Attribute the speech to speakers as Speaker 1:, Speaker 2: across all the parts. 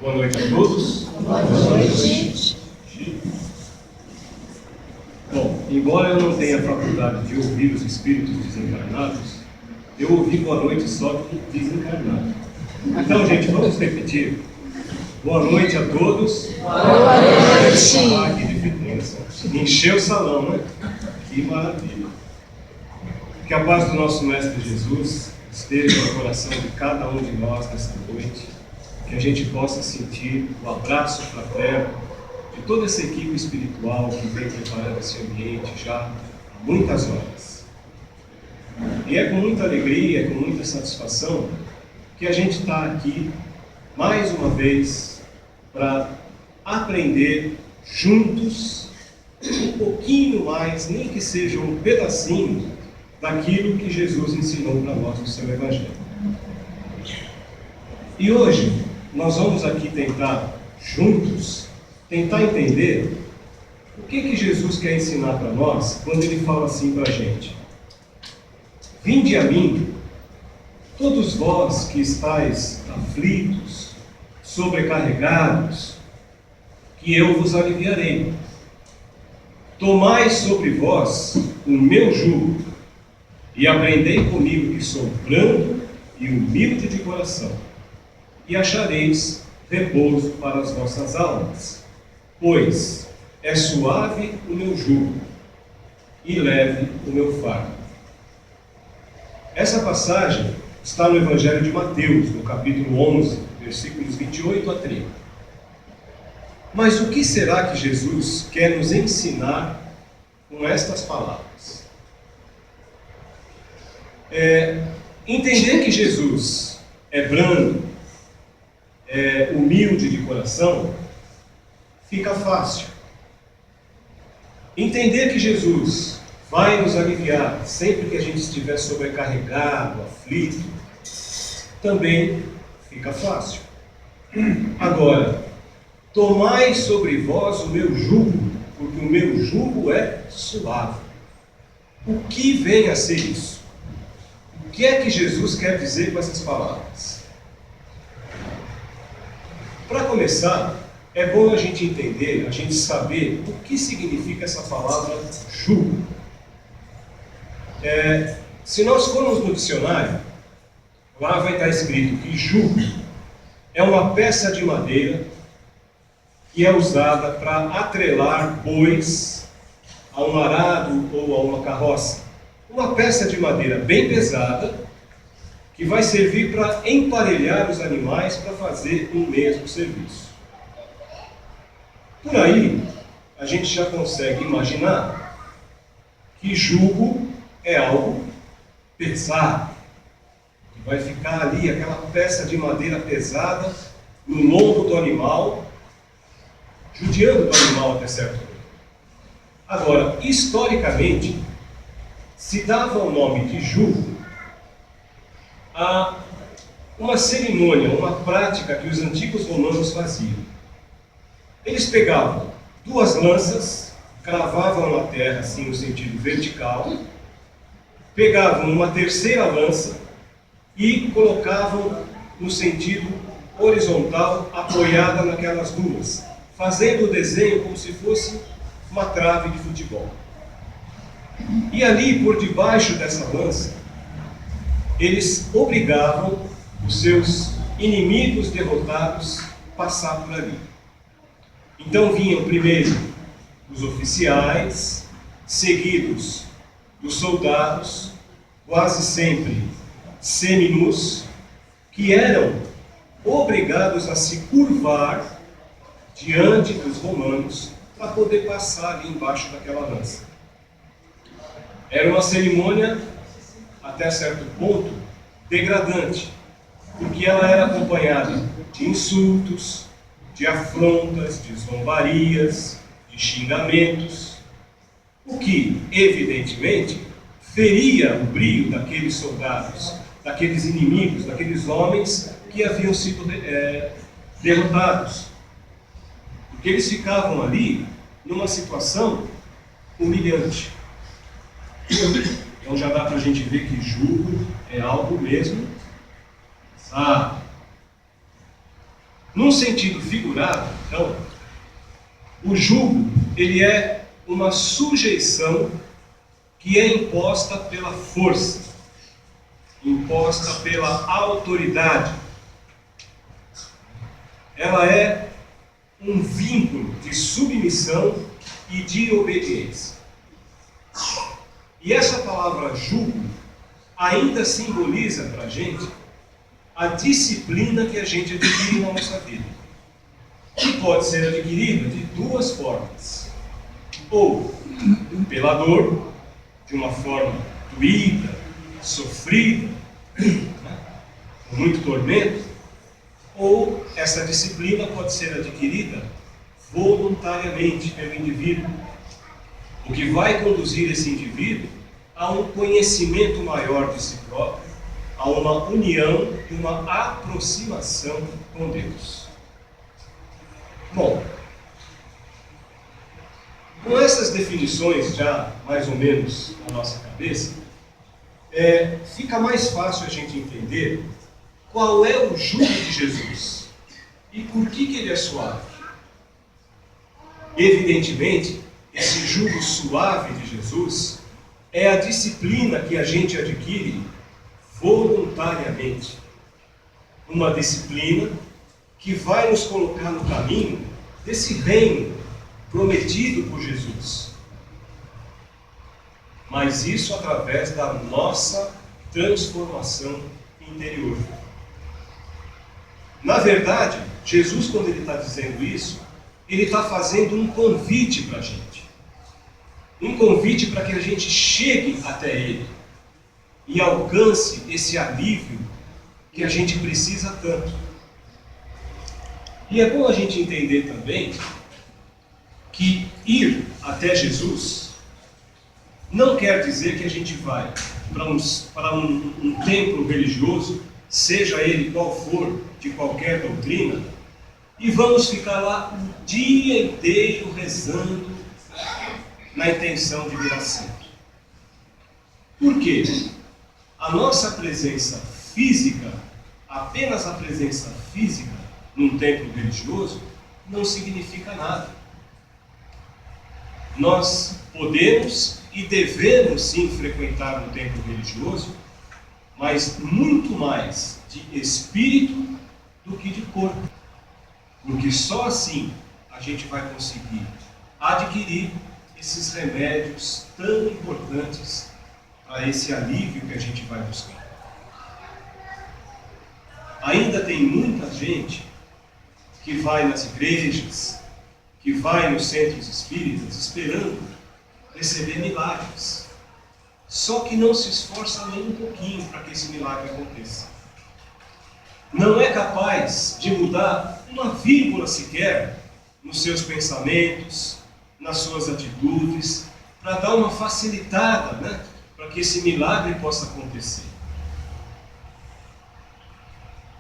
Speaker 1: Boa noite a todos.
Speaker 2: Boa noite.
Speaker 1: Bom, embora eu não tenha a faculdade de ouvir os espíritos desencarnados, eu ouvi boa noite só de desencarnado. Então, gente, vamos repetir. Boa noite a todos.
Speaker 2: Boa noite.
Speaker 1: Ah, que diferença. Encheu o salão, né? Que maravilha. Que a paz do nosso Mestre Jesus esteja no coração de cada um de nós nessa noite. Que a gente possa sentir o abraço fraterno de toda essa equipe espiritual que vem preparando esse ambiente já há muitas horas. E é com muita alegria, é com muita satisfação que a gente está aqui mais uma vez para aprender juntos um pouquinho mais, nem que seja um pedacinho daquilo que Jesus ensinou para nós no seu Evangelho. E hoje nós vamos aqui juntos tentar entender o que Jesus quer ensinar para nós quando ele fala assim para a gente: vinde a mim, todos vós que estáis aflitos, sobrecarregados, que eu vos aliviarei. Tomai sobre vós o meu jugo e aprendei comigo, que sou brando e humilde de coração, e achareis repouso para as vossas almas, pois é suave o meu jugo e leve o meu fardo. Essa passagem está no Evangelho de Mateus, no capítulo 11, versículos 28 a 30. Mas o que será que Jesus quer nos ensinar com estas palavras? Entender que Jesus é brando, é humilde de coração, fica fácil. Entender que Jesus vai nos aliviar sempre que a gente estiver sobrecarregado, aflito, também fica fácil. Agora, tomai sobre vós o meu jugo, porque o meu jugo é suave. O que vem a ser isso? O que é que Jesus quer dizer com essas palavras? Para começar, é bom a gente entender, a gente saber o que significa essa palavra jugo. Se nós formos no dicionário, lá vai estar escrito que jugo é uma peça de madeira que é usada para atrelar bois a um arado ou a uma carroça. Uma peça de madeira bem pesada que vai servir para emparelhar os animais para fazer um mesmo serviço. Por aí, a gente já consegue imaginar que jugo é algo pesado, que vai ficar ali aquela peça de madeira pesada no lombo do animal, judiando do animal até certo ponto. Agora, historicamente, se dava o nome de jugo a uma cerimônia, uma prática que os antigos romanos faziam. Eles pegavam duas lanças, cravavam na terra, assim, no sentido vertical, pegavam uma terceira lança e colocavam no sentido horizontal, apoiada naquelas duas, fazendo o desenho como se fosse uma trave de futebol. E ali, por debaixo dessa lança, eles obrigavam os seus inimigos derrotados a passar por ali. Então vinham primeiro os oficiais, seguidos dos soldados, quase sempre seminus, que eram obrigados a se curvar diante dos romanos para poder passar ali embaixo daquela lança. Era uma cerimônia, até certo ponto, degradante, porque ela era acompanhada de insultos, de afrontas, de zombarias, de xingamentos, o que, evidentemente, feria o brio daqueles soldados, daqueles inimigos, daqueles homens que haviam sido derrotados. Porque eles ficavam ali numa situação humilhante. Então já dá para a gente ver que jugo é algo mesmo, sabe? Num sentido figurado, então, o jugo, ele é uma sujeição que é imposta pela força, imposta pela autoridade. Ela é um vínculo de submissão e de obediência. E essa palavra jugo ainda simboliza para a gente a disciplina que a gente adquire na nossa vida. Que pode ser adquirida de duas formas. Ou pela dor, de uma forma doída, sofrida, né, com muito tormento, ou essa disciplina pode ser adquirida voluntariamente pelo indivíduo, o que vai conduzir esse indivíduo a um conhecimento maior de si próprio, a uma união e uma aproximação com Deus. Bom, com essas definições já mais ou menos na nossa cabeça, fica mais fácil a gente entender qual é o jugo de Jesus e por que ele é suave. Evidentemente, esse jugo suave de Jesus é a disciplina que a gente adquire voluntariamente. Uma disciplina que vai nos colocar no caminho desse reino prometido por Jesus. Mas isso através da nossa transformação interior. Na verdade, Jesus, quando ele está dizendo isso, ele está fazendo um convite para a gente. Um convite para que a gente chegue até ele e alcance esse alívio que a gente precisa tanto. E é bom a gente entender também que ir até Jesus não quer dizer que a gente vai para um templo religioso, seja ele qual for, de qualquer doutrina, e vamos ficar lá o dia inteiro rezando na intenção de virar santo. Por quê? A nossa presença física, apenas a presença física num templo religioso, não significa nada. Nós podemos e devemos sim frequentar um templo religioso, mas muito mais de espírito do que de corpo. Porque só assim a gente vai conseguir adquirir esses remédios tão importantes para esse alívio que a gente vai buscar. Ainda tem muita gente que vai nas igrejas, que vai nos centros espíritas esperando receber milagres. Só que não se esforça nem um pouquinho para que esse milagre aconteça. Não é capaz de mudar uma vírgula sequer nos seus pensamentos, nas suas atitudes, para dar uma facilitada, né, para que esse milagre possa acontecer.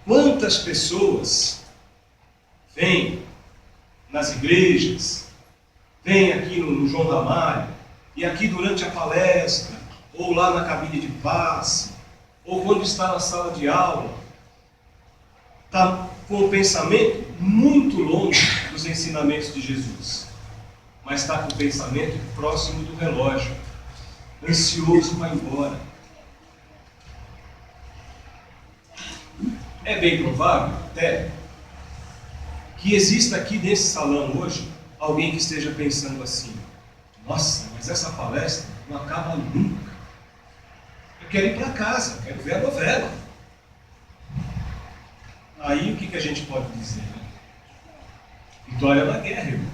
Speaker 1: Quantas pessoas vêm nas igrejas, vêm aqui no João da Mário, e aqui durante a palestra, ou lá na cabine de passe, ou quando está na sala de aula, está com o pensamento muito longe dos ensinamentos de Jesus, mas está com o pensamento próximo do relógio, ansioso para ir embora. É bem provável, até, que exista aqui nesse salão hoje alguém que esteja pensando assim: nossa, mas essa palestra não acaba nunca. Eu quero ir para casa, quero ver a novela. Aí o que a gente pode dizer? Né? Vitória na guerra, irmão.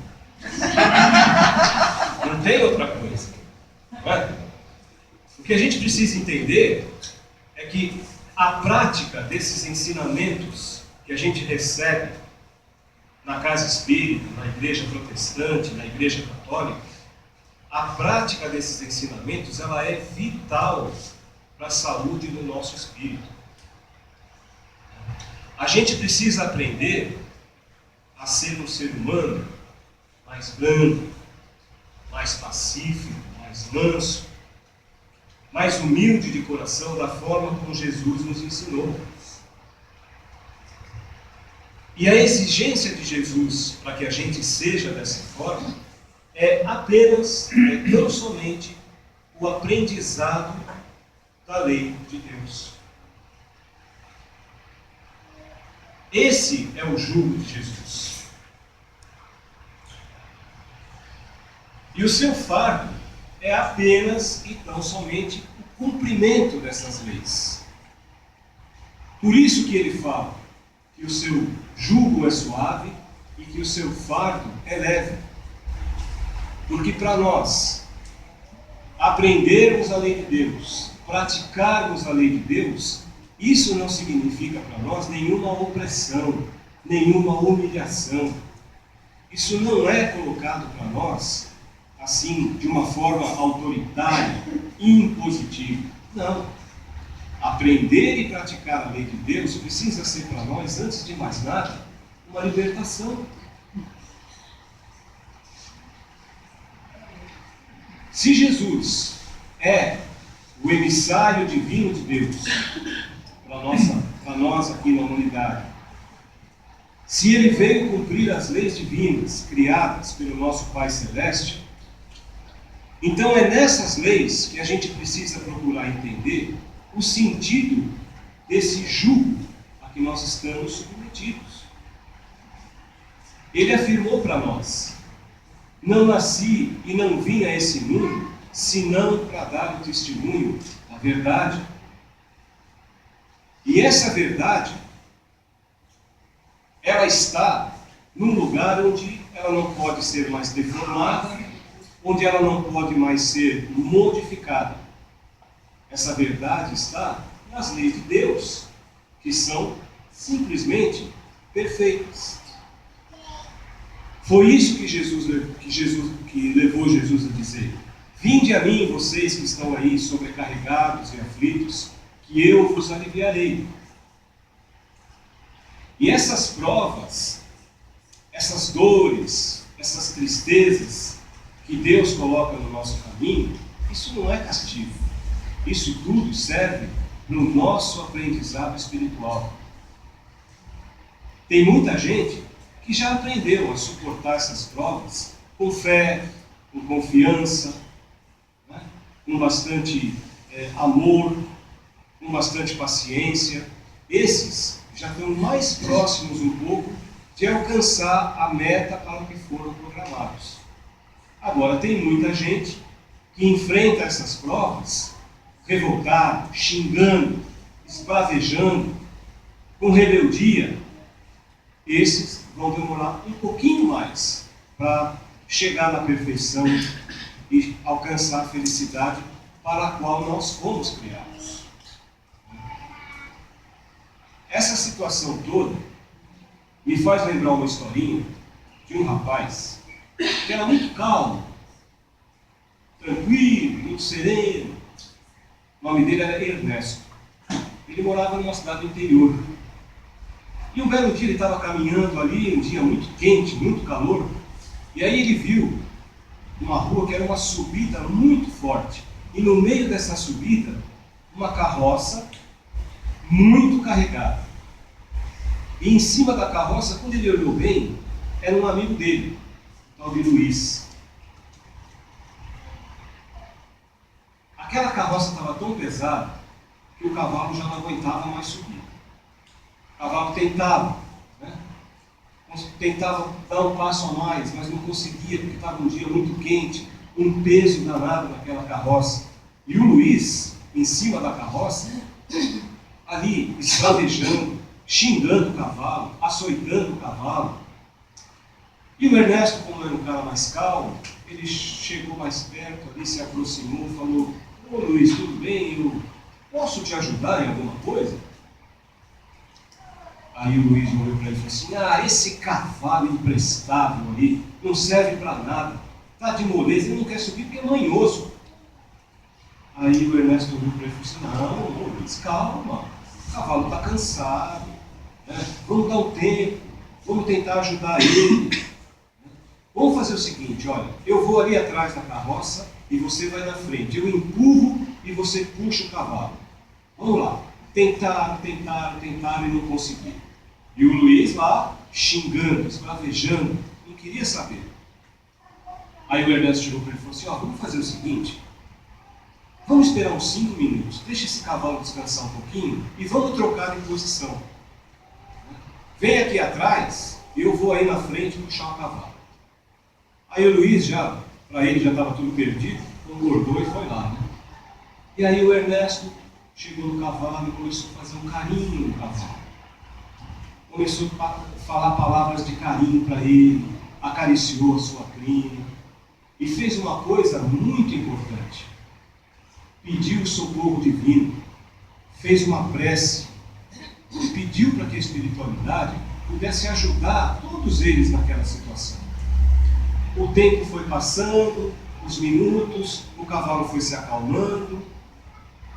Speaker 1: Não tem outra coisa. Não é? O que a gente precisa entender é que a prática desses ensinamentos que a gente recebe na casa espírita, na igreja protestante, na igreja católica, a prática desses ensinamentos, ela é vital para a saúde do nosso espírito. A gente precisa aprender a ser um ser humano mais brando, mais pacífico, mais manso, mais humilde de coração, da forma como Jesus nos ensinou. E a exigência de Jesus para que a gente seja dessa forma é apenas, tão somente, o aprendizado da lei de Deus. Esse é o jugo de Jesus. E o seu fardo é apenas e tão somente o cumprimento dessas leis. Por isso que ele fala que o seu jugo é suave e que o seu fardo é leve. Porque para nós aprendermos a lei de Deus, praticarmos a lei de Deus, isso não significa para nós nenhuma opressão, nenhuma humilhação. Isso não é colocado para nós assim, de uma forma autoritária, impositiva. Não. Aprender e praticar a lei de Deus precisa ser para nós, antes de mais nada, uma libertação. Se Jesus é o emissário divino de Deus para nós aqui na humanidade, se ele veio cumprir as leis divinas criadas pelo nosso Pai Celeste, então é nessas leis que a gente precisa procurar entender o sentido desse jugo a que nós estamos submetidos. Ele afirmou para nós: não nasci e não vim a esse mundo senão para dar o testemunho da verdade. E essa verdade, ela está num lugar onde ela não pode ser mais deformada, onde ela não pode mais ser modificada. Essa verdade está nas leis de Deus, que são simplesmente perfeitas. Foi isso que levou Jesus a dizer: vinde a mim, vocês que estão aí sobrecarregados e aflitos, que eu vos aliviarei. E essas provas, essas dores, essas tristezas que Deus coloca no nosso caminho, isso não é castigo. Isso tudo serve para o nosso aprendizado espiritual. Tem muita gente que já aprendeu a suportar essas provas com fé, com confiança, né? Com bastante amor, com bastante paciência. Esses já estão mais próximos um pouco de alcançar a meta para que foram programados. Agora, tem muita gente que enfrenta essas provas revoltado, xingando, esbravejando, com rebeldia. Esses vão demorar um pouquinho mais para chegar na perfeição e alcançar a felicidade para a qual nós fomos criados. Essa situação toda me faz lembrar uma historinha de um rapaz que era muito calmo, tranquilo, muito sereno. O nome dele era Ernesto. Ele morava numa cidade do interior. E um belo dia ele estava caminhando ali, um dia muito quente, muito calor, e aí ele viu uma rua que era uma subida muito forte. E no meio dessa subida, uma carroça muito carregada. E em cima da carroça, quando ele olhou bem, era um amigo dele, o tal de Luiz. Aquela carroça estava tão pesada que o cavalo já não aguentava mais subir. O cavalo tentava, né? Tentava dar um passo a mais, mas não conseguia, porque estava um dia muito quente, um peso danado naquela carroça. E o Luiz, em cima da carroça, ali, esbravejando, xingando o cavalo, açoitando o cavalo. E o Ernesto, como era um cara mais calmo, ele chegou mais perto ali, se aproximou, falou: ô Luiz, tudo bem? Eu posso te ajudar em alguma coisa? Aí o Luiz olhou para ele e falou assim: esse cavalo imprestável ali não serve para nada, está de moleza, ele não quer subir porque é manhoso. Aí o Ernesto olhou para ele e falou assim: não, Luiz, calma, o cavalo está cansado, né? Vamos dar um tempo, vamos tentar ajudar ele. Vamos fazer o seguinte: olha, eu vou ali atrás da carroça e você vai na frente, eu empurro e você puxa o cavalo. Vamos lá. Tentaram e não conseguiram. E o Luiz lá, xingando, esbravejando, não queria saber. Aí o Ernesto chegou para ele e falou assim, vamos fazer o seguinte, vamos esperar uns 5 minutos, deixa esse cavalo descansar um pouquinho e vamos trocar de posição. Vem aqui atrás, eu vou aí na frente puxar o cavalo. Aí o Luiz para ele já estava tudo perdido, concordou e foi lá, né? E aí o Ernesto chegou no cavalo e começou a fazer um carinho no cavalo. Começou a falar palavras de carinho para ele, acariciou a sua crina e fez uma coisa muito importante. Pediu o socorro divino, fez uma prece e pediu para que a espiritualidade pudesse ajudar todos eles naquela situação. O tempo foi passando, os minutos, o cavalo foi se acalmando,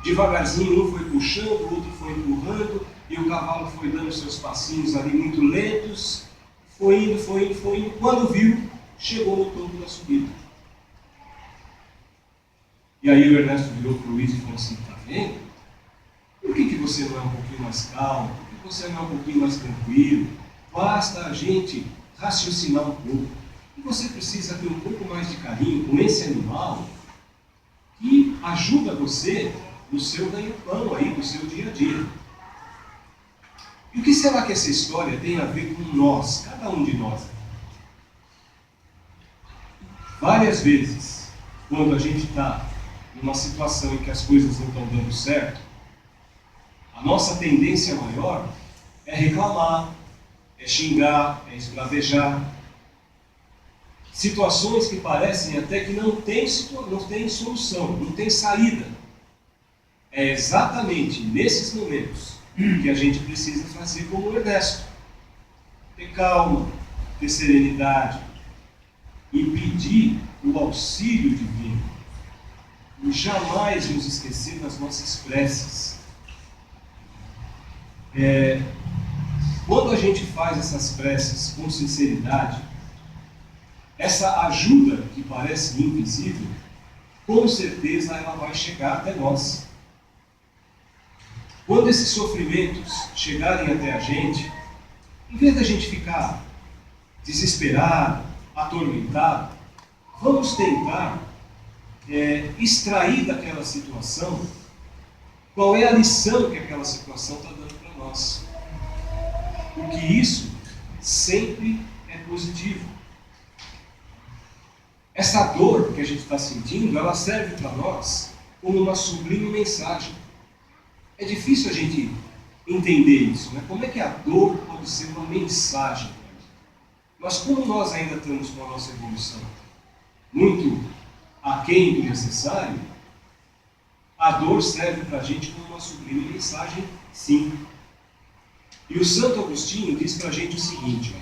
Speaker 1: devagarzinho um foi puxando, o outro foi empurrando, e o cavalo foi dando seus passinhos ali muito lentos, foi indo, quando viu, chegou no topo da subida. E aí o Ernesto virou para o Luiz e falou assim, tá vendo? Por que você não é um pouquinho mais calmo? Por que você não é um pouquinho mais tranquilo? Basta a gente raciocinar um pouco. E você precisa ter um pouco mais de carinho com esse animal que ajuda você no seu ganho-pão aí, no seu dia a dia. E o que será que essa história tem a ver com nós, cada um de nós? Várias vezes, quando a gente está numa situação em que as coisas não estão dando certo, a nossa tendência maior é reclamar, é xingar, é esbravejar. Situações que parecem até que não tem solução, não tem saída. É exatamente nesses momentos que a gente precisa fazer como o Ernesto. Ter calma, ter serenidade e pedir o auxílio divino. E jamais nos esquecer das nossas preces. Quando a gente faz essas preces com sinceridade, essa ajuda que parece invisível, com certeza ela vai chegar até nós. Quando esses sofrimentos chegarem até a gente, em vez da gente ficar desesperado, atormentado, vamos tentar extrair daquela situação qual é a lição que aquela situação está dando para nós. Porque isso sempre é positivo. Essa dor que a gente está sentindo, ela serve para nós como uma sublime mensagem. É difícil a gente entender isso, né? Como é que a dor pode ser uma mensagem? Mas como nós ainda estamos com a nossa evolução muito aquém do necessário, a dor serve para a gente como uma sublime mensagem, sim. E o Santo Agostinho diz para a gente o seguinte,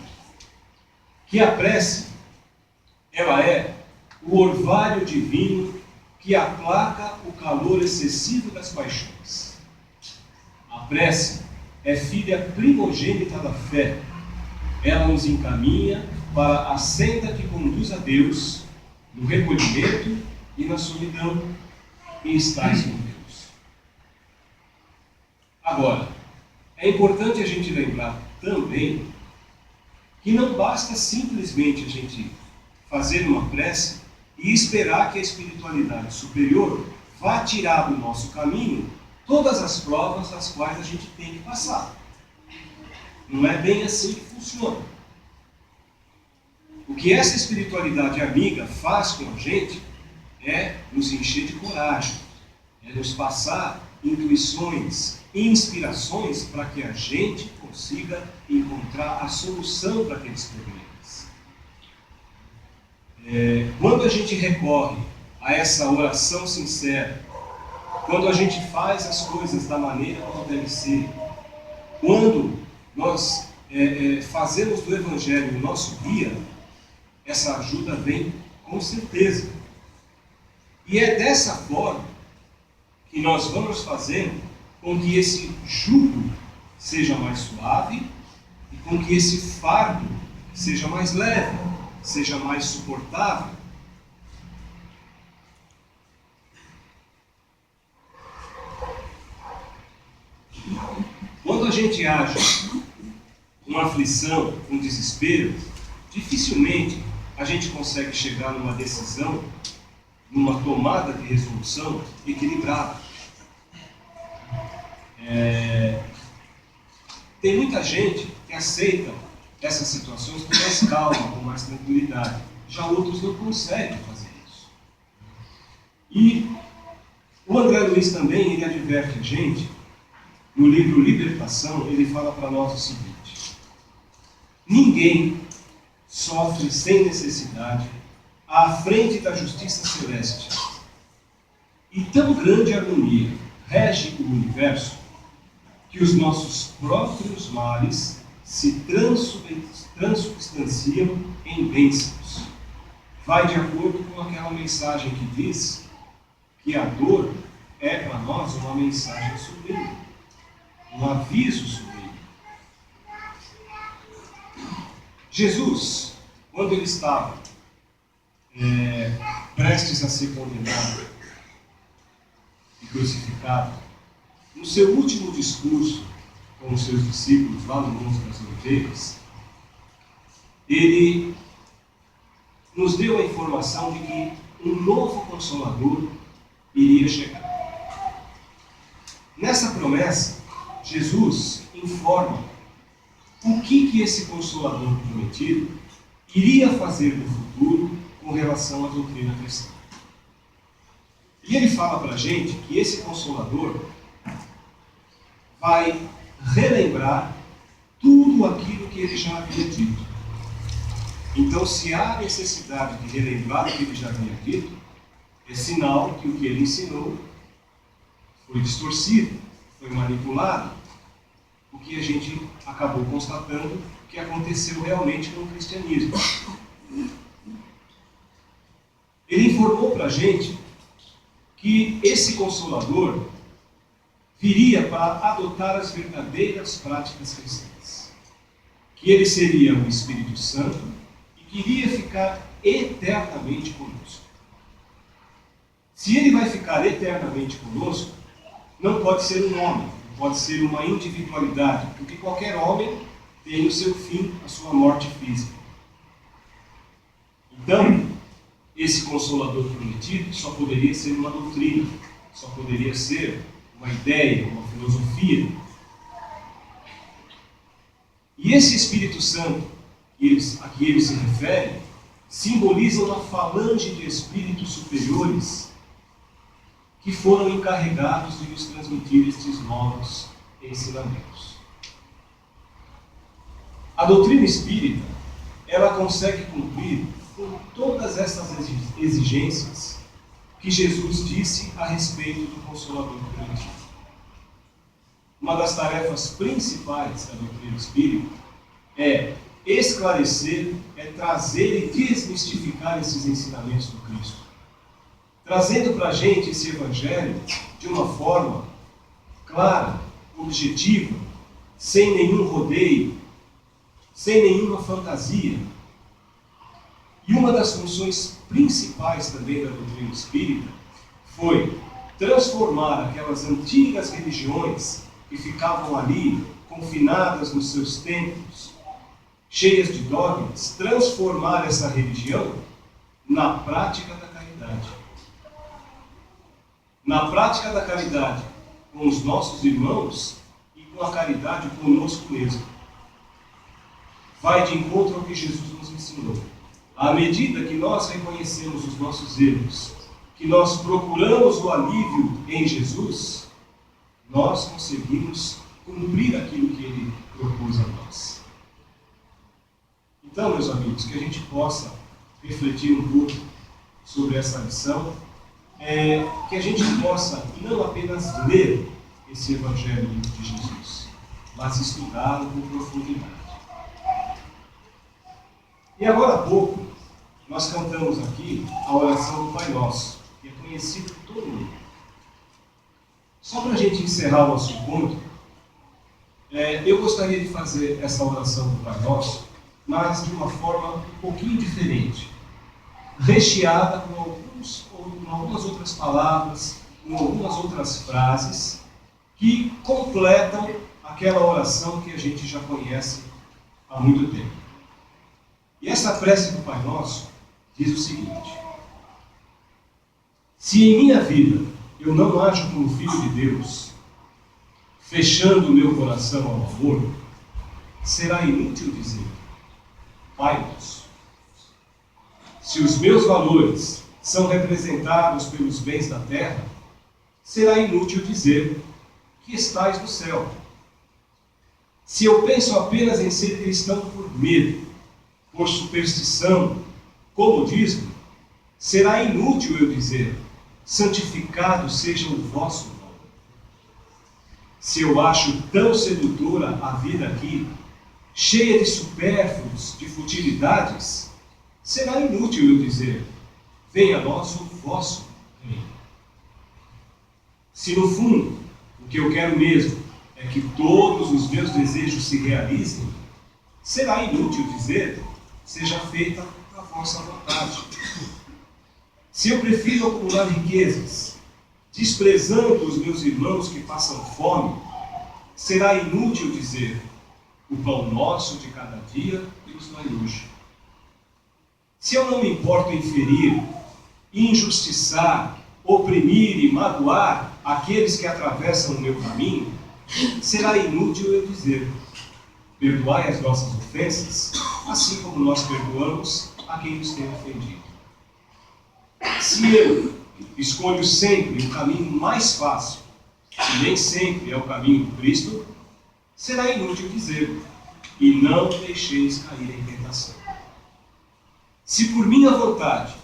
Speaker 1: que a prece, ela é o orvalho divino que aplaca o calor excessivo das paixões. A prece é filha primogênita da fé. Ela nos encaminha para a senda que conduz a Deus, no recolhimento e na solidão, e estais com Deus. Agora, é importante a gente lembrar também que não basta simplesmente a gente fazer uma prece e esperar que a espiritualidade superior vá tirar do nosso caminho todas as provas das quais a gente tem que passar. Não é bem assim que funciona. O que essa espiritualidade amiga faz com a gente é nos encher de coragem, é nos passar intuições, inspirações para que a gente consiga encontrar a solução para aqueles problemas. Quando a gente recorre a essa oração sincera, quando a gente faz as coisas da maneira como deve ser, quando nós fazemos do Evangelho o nosso guia, essa ajuda vem com certeza. E é dessa forma que nós vamos fazendo com que esse jugo seja mais suave e com que esse fardo seja mais leve, seja mais suportável. Quando a gente age uma aflição, um desespero, dificilmente a gente consegue chegar numa decisão, numa tomada de resolução equilibrada. Tem muita gente que aceita essas situações com mais calma, com mais tranquilidade. Já outros não conseguem fazer isso. E o André Luiz também, ele adverte a gente, no livro Libertação, ele fala para nós o seguinte: ninguém sofre sem necessidade à frente da justiça celeste. E tão grande harmonia rege o universo que os nossos próprios males se transubstanciam em bênçãos. Vai de acordo com aquela mensagem que diz que a dor é para nós uma mensagem sublime, um aviso sublime. Jesus, quando ele estava prestes a ser condenado e crucificado, no seu último discurso com os seus discípulos lá no Monte das Oliveiras, ele nos deu a informação de que um novo Consolador iria chegar. Nessa promessa, Jesus informa o que esse Consolador prometido iria fazer no futuro com relação à doutrina cristã. E ele fala para a gente que esse Consolador vai relembrar tudo aquilo que ele já havia dito. Então, se há necessidade de relembrar o que ele já havia dito, é sinal que o que ele ensinou foi distorcido, foi manipulado, o que a gente acabou constatando que aconteceu realmente no cristianismo. Ele informou para a gente que esse Consolador viria para adotar as verdadeiras práticas cristãs, que ele seria o Espírito Santo e que iria ficar eternamente conosco. Se ele vai ficar eternamente conosco, não pode ser um homem, não pode ser uma individualidade, porque qualquer homem tem o seu fim, a sua morte física. Então, esse Consolador prometido só poderia ser uma doutrina, só poderia ser uma ideia, uma filosofia. E esse Espírito Santo a que ele se refere simboliza uma falange de espíritos superiores que foram encarregados de nos transmitir estes novos ensinamentos. A doutrina espírita, ela consegue cumprir com todas essas exigências que Jesus disse a respeito do Consolador prometido. Uma das tarefas principais da doutrina espírita é esclarecer, é trazer e desmistificar esses ensinamentos do Cristo, trazendo para a gente esse Evangelho de uma forma clara, objetiva, sem nenhum rodeio, sem nenhuma fantasia. E uma das funções principais também da doutrina espírita foi transformar aquelas antigas religiões que ficavam ali, confinadas nos seus templos, cheias de dogmas, transformar essa religião na prática da caridade. Na prática da caridade com os nossos irmãos e com a caridade conosco mesmo. Vai de encontro ao que Jesus nos ensinou. À medida que nós reconhecemos os nossos erros, que nós procuramos o alívio em Jesus, nós conseguimos cumprir aquilo que Ele propôs a nós. Então, meus amigos, que a gente possa refletir um pouco sobre essa lição, que a gente possa não apenas ler esse Evangelho de Jesus, mas estudá-lo com profundidade. E agora há pouco, nós cantamos aqui a oração do Pai Nosso, que é conhecida por todo mundo. Só para a gente encerrar o nosso encontro, eu gostaria de fazer essa oração do Pai Nosso, mas de uma forma um pouquinho diferente, recheada com algumas outras palavras, com algumas outras frases que completam aquela oração que a gente já conhece há muito tempo. E essa prece do Pai Nosso diz o seguinte: se em minha vida eu não ajo como filho de Deus, fechando o meu coração ao amor, será inútil dizer Pai Nosso. Se os meus valores são representados pelos bens da terra, será inútil dizer que estais no céu. Se eu penso apenas em ser cristão por medo, por superstição, comodismo, será inútil eu dizer santificado seja o vosso nome. Se eu acho tão sedutora a vida aqui, cheia de supérfluos, de futilidades, será inútil eu dizer venha a nós o vosso reino. Se no fundo o que eu quero mesmo é que todos os meus desejos se realizem, será inútil dizer seja feita a vossa vontade. Se eu prefiro acumular riquezas, desprezando os meus irmãos que passam fome, será inútil dizer o pão nosso de cada dia nos dai hoje. Se eu não me importo em ferir, injustiçar, oprimir e magoar aqueles que atravessam o meu caminho, será inútil eu dizer perdoai as nossas ofensas, assim como nós perdoamos a quem nos tem ofendido. Se eu escolho sempre o caminho mais fácil, e nem sempre é o caminho do Cristo, será inútil dizer e não deixeis cair em tentação. Se por minha vontade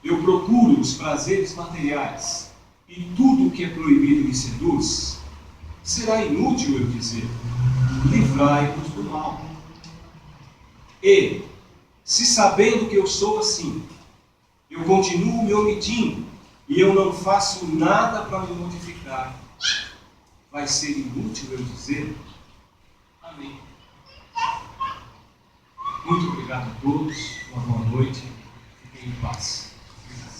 Speaker 1: eu procuro os prazeres materiais e tudo o que é proibido me seduz, será inútil eu dizer livrai-nos do mal. E, se sabendo que eu sou assim, eu continuo me omitindo e eu não faço nada para me modificar, vai ser inútil eu dizer amém. Muito obrigado a todos, uma boa noite, fiquem em paz. Obrigado.